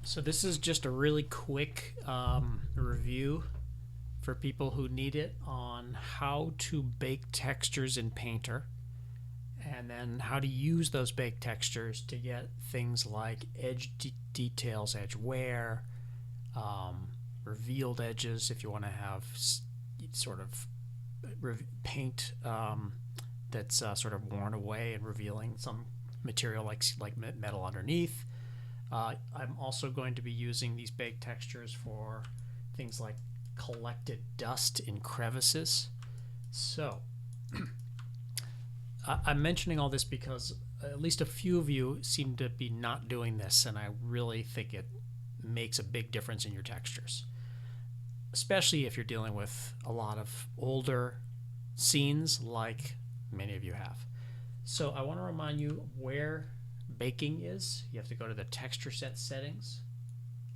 So this is just a really quick review for people who need it on how to bake textures in Painter and then how to use those baked textures to get things like edge details, edge wear, revealed edges if you want to have sort of paint that's sort of worn away and revealing some material like metal underneath. I'm also going to be using these baked textures for things like collected dust in crevices. So I'm mentioning all this because at least a few of you seem to be not doing this, and I really think it makes a big difference in your textures, especially if you're dealing with a lot of older scenes like many of you have. So I want to remind you where baking is. You have to go to the texture set settings.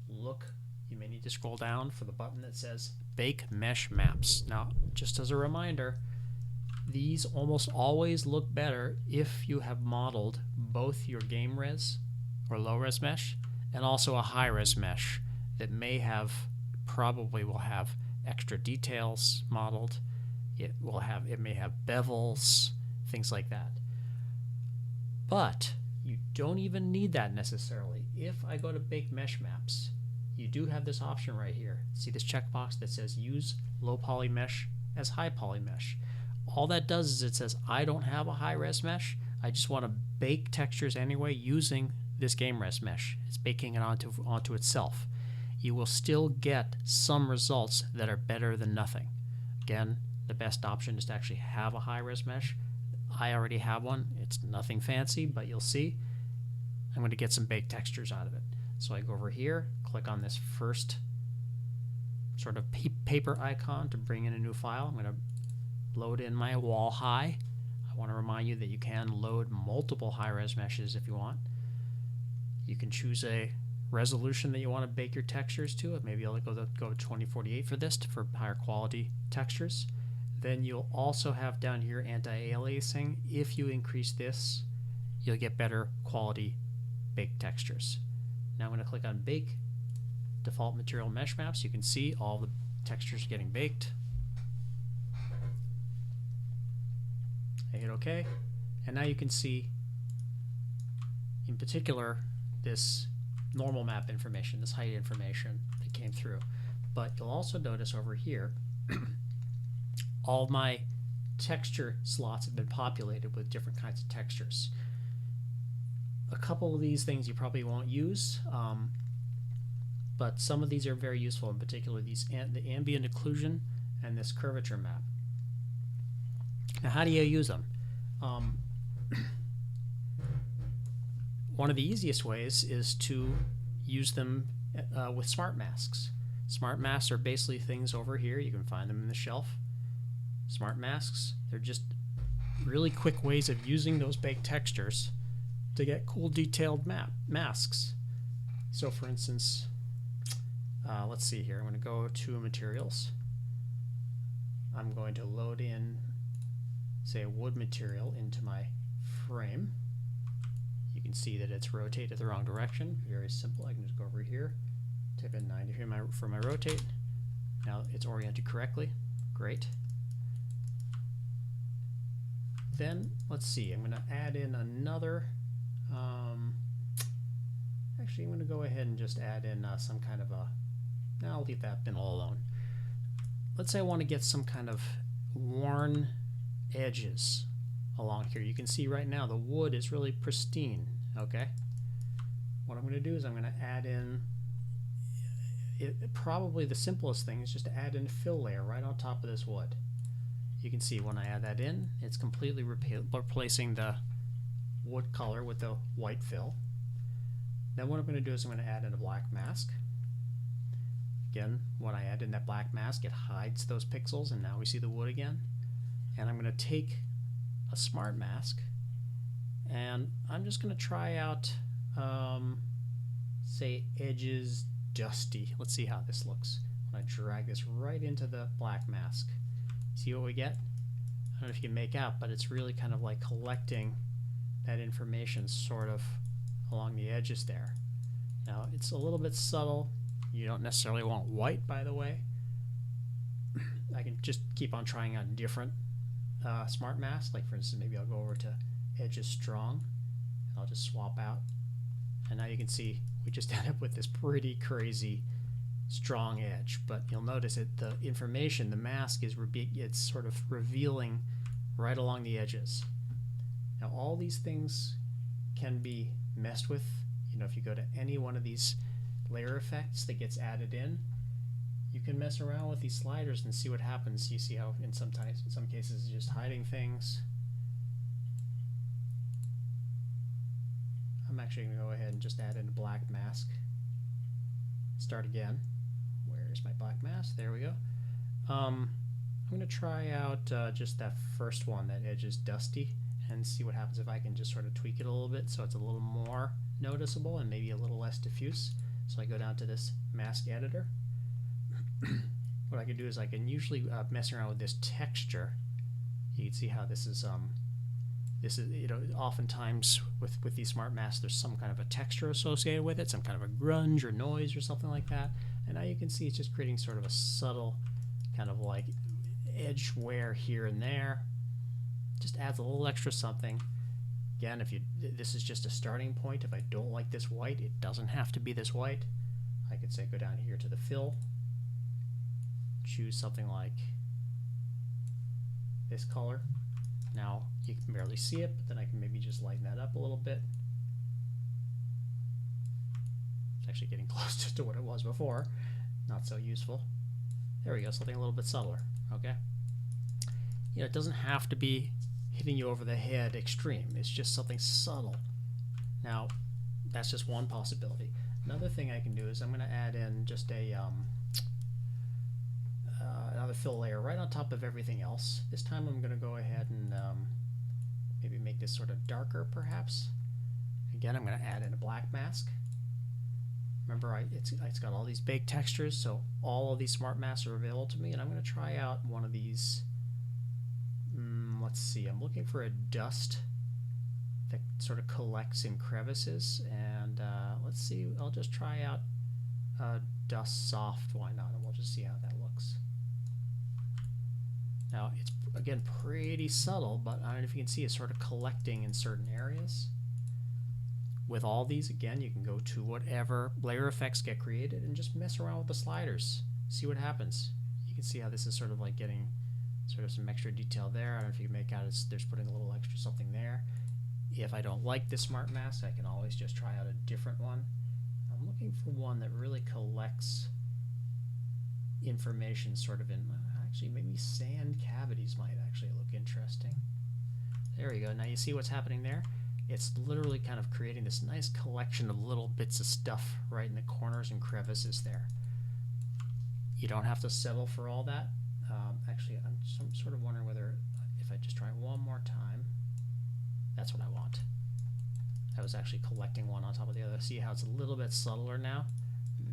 Look, you may need to scroll down for the button that says Bake Mesh Maps. Now, just as a reminder, these almost always look better if you have modeled both your game res or low res mesh and also a high res mesh that probably will have extra details modeled. It may have bevels, things like that. But you don't even need that necessarily. If I go to Bake Mesh Maps, you do have this option right here. See this checkbox that says use low poly mesh as high poly mesh. All that does is it says I don't have a high res mesh. I just want to bake textures anyway using this game res mesh. It's baking it onto itself. You will still get some results that are better than nothing. Again, the best option is to actually have a high res mesh. I already have one. It's nothing fancy, but you'll see I'm going to get some baked textures out of it. So I go over here, click on this first sort of paper icon to bring in a new file. I'm going to load in my wall high. I want to remind you that you can load multiple high-res meshes if you want. You can choose a resolution that you want to bake your textures to. Maybe I'll go 2048 for this for higher quality textures. Then you'll also have down here anti-aliasing. If you increase this, you'll get better quality baked textures. Now I'm going to click on Bake Default Material Mesh Maps. You can see all the textures getting baked. I hit OK, and now you can see in particular this normal map information, this height information that came through. But you'll also notice over here all my texture slots have been populated with different kinds of textures. A couple of these things you probably won't use, but some of these are very useful, in particular the ambient occlusion and this curvature map. Now, how do you use them? One of the easiest ways is to use them with smart masks. Smart masks are basically things over here. You can find them in the shelf. Smart masks, they're just really quick ways of using those baked textures to get cool detailed masks. So for instance, let's see here. I'm going to go to materials. I'm going to load in, say, a wood material into my frame. You can see that it's rotated the wrong direction. Very simple. I can just go over here, type in 90 for my rotate. Now it's oriented correctly. Great. Then let's see. I'm going to add in another. Actually, I'm going to go ahead and just add in some kind of a. Now I'll leave that bin all alone. Let's say I want to get some kind of worn edges along here. You can see right now the wood is really pristine. Okay. What I'm going to do is I'm going to add in. Probably the simplest thing is just to add in a fill layer right on top of this wood. You can see when I add that in, it's completely replacing the wood color with the white fill. Then what I'm going to do is I'm going to add in a black mask. Again, when I add in that black mask, it hides those pixels, and now we see the wood again. And I'm going to take a smart mask, and I'm just going to try out, say, edges dusty. Let's see how this looks when I drag this right into the black mask. See what we get? I don't know if you can make out, but it's really kind of like collecting that information sort of along the edges there. Now it's a little bit subtle. You don't necessarily want white, by the way. I can just keep on trying out different smart masks. Like for instance, maybe I'll go over to edges strong. And I'll just swap out. And now you can see we just end up with this pretty crazy strong edge. But you'll notice that the information, the mask is it's sort of revealing right along the edges. Now all these things can be messed with. You know, if you go to any one of these layer effects that gets added in, you can mess around with these sliders and see what happens. You see how in some cases it's just hiding things. I'm actually going to go ahead and just add in a black mask. Start again. Where's my black mask? There we go. I'm going to try out just that first one, that edge is dusty, and see what happens if I can just sort of tweak it a little bit so it's a little more noticeable and maybe a little less diffuse. So I go down to this mask editor. What I can do is I can usually mess around with this texture. You can see how this is you know, oftentimes with these smart masks there's some kind of a texture associated with it, some kind of a grunge or noise or something like that. And now you can see it's just creating sort of a subtle kind of like edge wear here and there. Just adds a little extra something. Again, this is just a starting point. If I don't like this white, it doesn't have to be this white. I could say go down here to the fill, choose something like this color. Now you can barely see it, but then I can maybe just lighten that up a little bit. It's actually getting close to what it was before. Not so useful. There we go, something a little bit subtler. Okay. You know, it doesn't have to be hitting you over the head extreme. It's just something subtle. Now, that's just one possibility. Another thing I can do is I'm going to add in just a another fill layer right on top of everything else. This time I'm going to go ahead and maybe make this sort of darker, perhaps. Again, I'm going to add in a black mask. Remember, it's got all these baked textures, so all of these smart masks are available to me, and I'm going to try out one of these. Let's see, I'm looking for a dust that sort of collects in crevices, and let's see, I'll just try out dust soft, why not, and we'll just see how that looks. Now it's again pretty subtle, but I don't know if you can see it's sort of collecting in certain areas. With all these, again, you can go to whatever layer effects get created and just mess around with the sliders, see what happens. You can see how this is sort of like getting sort of some extra detail there. I don't know if you can make out there's putting a little extra something there. If I don't like this smart mask, I can always just try out a different one. I'm looking for one that really collects information sort of in, actually maybe sand cavities might actually look interesting. There we go. Now you see what's happening there? It's literally kind of creating this nice collection of little bits of stuff right in the corners and crevices there. You don't have to settle for all that. Actually, I'm sort of wondering whether if I just try one more time, that's what I want. I was actually collecting one on top of the other. See how it's a little bit subtler now?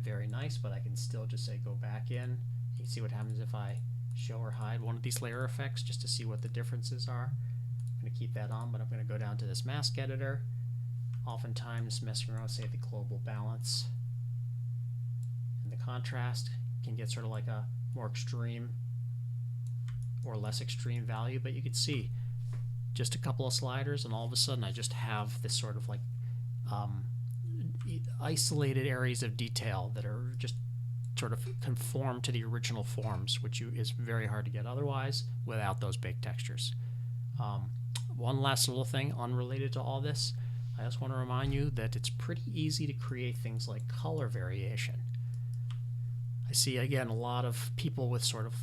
Very nice, but I can still just say go back in. You can see what happens if I show or hide one of these layer effects just to see what the differences are. I'm going to keep that on, but I'm going to go down to this mask editor. Oftentimes messing around with, say, the global balance and the contrast can get sort of like a more extreme or less extreme value, but you can see just a couple of sliders and all of a sudden I just have this sort of like isolated areas of detail that are just sort of conform to the original forms, which is very hard to get otherwise without those baked textures. One last little thing unrelated to all this, I just want to remind you that it's pretty easy to create things like color variation. I see again a lot of people with sort of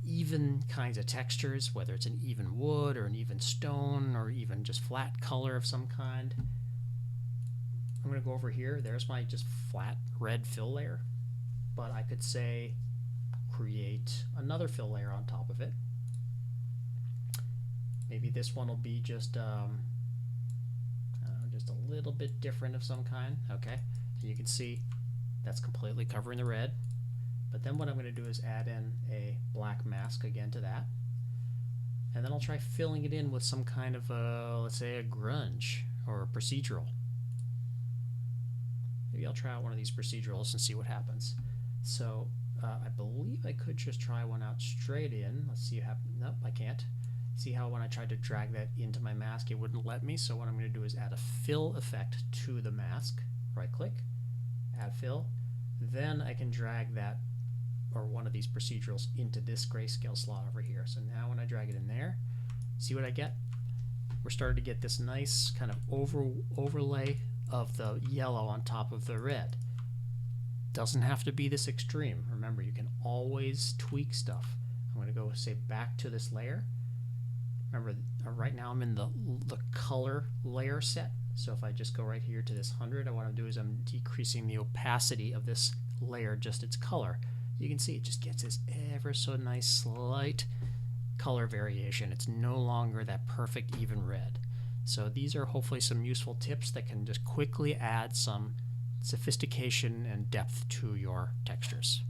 even kinds of textures, whether it's an even wood or an even stone or even just flat color of some kind. I'm going to go over here. There's my just flat red fill layer, but I could say create another fill layer on top of it. Maybe this one will be just just a little bit different of some kind. Okay, and you can see that's completely covering the red. But then what I'm going to do is add in a black mask again to that. And then I'll try filling it in with some kind of, let's say, a grunge or a procedural. maybe I'll try out one of these procedurals and see what happens. So I believe I could just try one out straight in. Let's see what happens. Nope, I can't. See how when I tried to drag that into my mask, it wouldn't let me. So what I'm going to do is add a fill effect to the mask. Right click, add fill. Then I can drag that, or one of these procedurals, into this grayscale slot over here. So now when I drag it in there, see what I get? We're starting to get this nice kind of overlay of the yellow on top of the red. Doesn't have to be this extreme. Remember, you can always tweak stuff. I'm going to go say back to this layer. Remember, right now I'm in the color layer set. So if I just go right here to this 100, what I'm doing is I'm decreasing the opacity of this layer, just its color. You can see it just gets this ever so nice slight color variation. It's no longer that perfect even red. So these are hopefully some useful tips that can just quickly add some sophistication and depth to your textures.